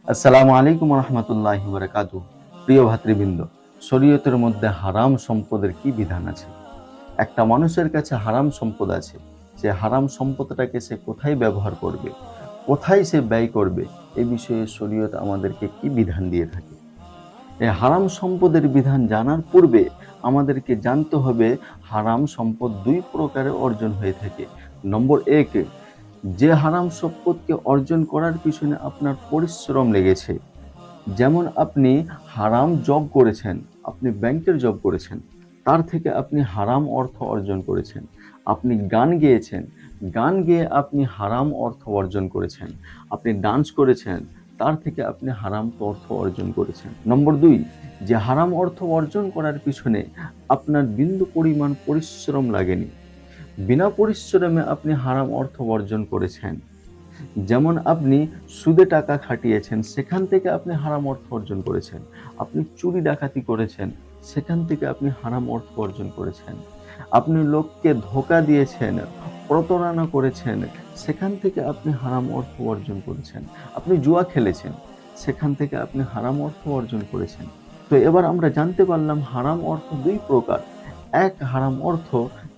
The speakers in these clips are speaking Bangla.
আসসালামু আলাইকুম রহমতুল্লাহি বারাকাতুহু। প্রিয় ভাতৃবৃন্দ, শরীয়তের মধ্যে হারাম সম্পদের কি বিধান আছে? একটা মানুষের কাছে হারাম সম্পদ আছে, সে হারাম সম্পদটাকে সে কোথায় ব্যবহার করবে, কোথায় সে ব্যয় করবে, এ বিষয়ে শরীয়ত আমাদেরকে কি বিধান দিয়ে থাকে? এই হারাম সম্পদের বিধান জানার পূর্বে আমাদেরকে জানতে হবে হারাম সম্পদ দুই প্রকারে অর্জন হয়ে থাকে। নম্বর এক, যে হারাম সম্পদকে অর্জন করার পিছনে আপনার পরিশ্রম লেগেছে, যেমন আপনি হারাম জব করেছেন, আপনি ব্যাংকের জব করেছেন, তার থেকে আপনি হারাম অর্থ অর্জন করেছেন। আপনি গান গেয়েছেন, গান গেয়ে আপনি হারাম অর্থ অর্জন করেছেন। আপনি ডান্স করেছেন, তার থেকে আপনি হারাম অর্থ অর্জন করেছেন। নম্বর দুই, যে হারাম অর্থ অর্জন করার পিছনে আপনার বিন্দু পরিমাণ পরিশ্রম লাগেনি, বিনা পরিশ্রমে আপনি হারাম অর্থ অর্জন করেছেন। যেমন আপনি সুদে টাকা খাটিয়েছেন, সেখান থেকে আপনি হারাম অর্থ অর্জন করেছেন। আপনি চুরি ডাকাতি করেছেন, সেখান থেকে আপনি হারাম অর্থ অর্জন করেছেন। আপনি লোককে ধোঁকা দিয়েছেন, প্রতারণা করেছেন, সেখান থেকে আপনি হারাম অর্থ অর্জন করেছেন। আপনি জুয়া খেলেছেন, সেখান থেকে আপনি হারাম অর্থ অর্জন করেছেন। তো এবার আমরা জানতে পারলাম হারাম অর্থ দুই প্রকার। এক, হারাম অর্থ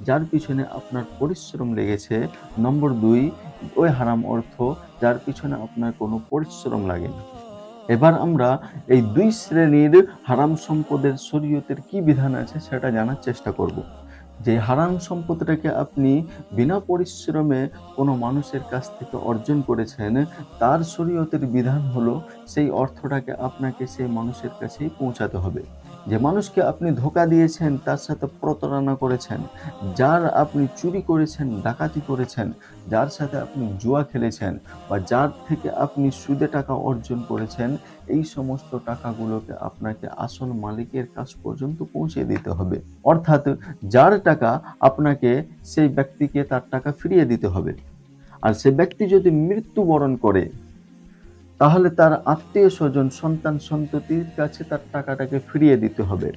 যার পিছনে আপনার পরিশ্রম লেগেছে। নম্বর দুই, ওই হারাম অর্থ যার পিছনে আপনার কোনো পরিশ্রম লাগেনি। এবার আমরা এই দুই শ্রেণীর হারাম সম্পদের শরীয়তের কি বিধান আছে সেটা জানার চেষ্টা করব। যে হারাম সম্পদটাকে আপনি বিনা পরিশ্রমে কোনো মানুষের কাছ থেকে অর্জন করেছেন, তার শরীয়তের বিধান হলো সেই অর্থটাকে আপনাকে সেই মানুষের কাছেই পৌঁছাতে হবে। যে মানুষকে আপনি ধোঁকা দিয়েছেন, তার সাথে প্রতারণা করেছেন, যার আপনি চুরি করেছেন, ডাকাতি করেছেন, যার সাথে আপনি জুয়া খেলেছেন, বা যার থেকে আপনি সুদে টাকা অর্জন করেছেন, এই সমস্ত টাকাগুলোকে আপনাকে আসল মালিকের কাছ পর্যন্ত পৌঁছে দিতে হবে। অর্থাৎ যার টাকা, আপনাকে সেই ব্যক্তিকে তার টাকা ফিরিয়ে দিতে হবে। আর সে ব্যক্তি যদি মৃত্যুবরণ করে, তাহলে তার আত্মীয় স্বজন, সন্তান সন্ততির কাছে তার টাকাটাকে ফিরিয়ে দিতে হবে।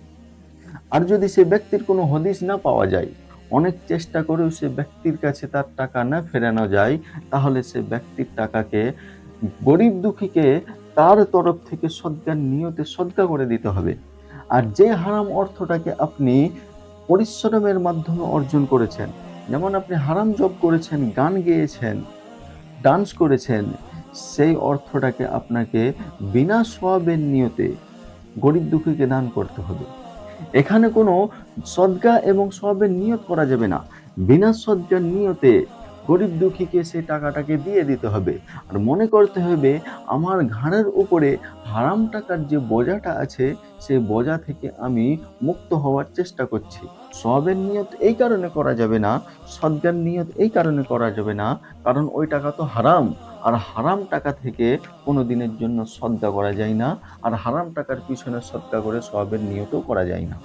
আর যদি সে ব্যক্তির কোনো হদিস না পাওয়া যায়, অনেক চেষ্টা করেও সে ব্যক্তির কাছে তার টাকা না ফেরানো যায়, তাহলে সে ব্যক্তির টাকাকে গরিব দুঃখীকে তার তরফ থেকে সদকার নিয়তে সদকা করে দিতে হবে। আর যে হারাম অর্থটাকে আপনি পরিশ্রমের মাধ্যমে অর্জন করেছেন, যেমন আপনি হারাম জব করেছেন, গান গেয়েছেন, ডান্স করেছেন, সেই অর্থটাকে আপনাকে বিনা সওয়াবের নিয়তে গরিব দুঃখীকে দান করতে হবে। এখানে কোনো সদকা এবং সওয়াবের নিয়ত করা যাবে না। বিনা সদকার নিয়তে গরিব দুঃখীকে সেই টাকাটাকে দিয়ে দিতে হবে। আর মনে করতে হবে আমার ঘাড়ের উপরে হারাম টাকার যে বোঝাটা আছে, সেই বোঝা থেকে আমি মুক্ত হওয়ার চেষ্টা করছি। সওয়াবের নিয়ত এই কারণে করা যাবে না, সদকার নিয়ত এই কারণে করা যাবে না, কারণ ওই টাকা তো হারাম। আর হারাম টাকা থেকে কোনো দিনের জন্য সদকা করা যায় না। আর হারাম টাকার পিছনে সদকা করে সওয়াবের নিয়তও করা যায় না।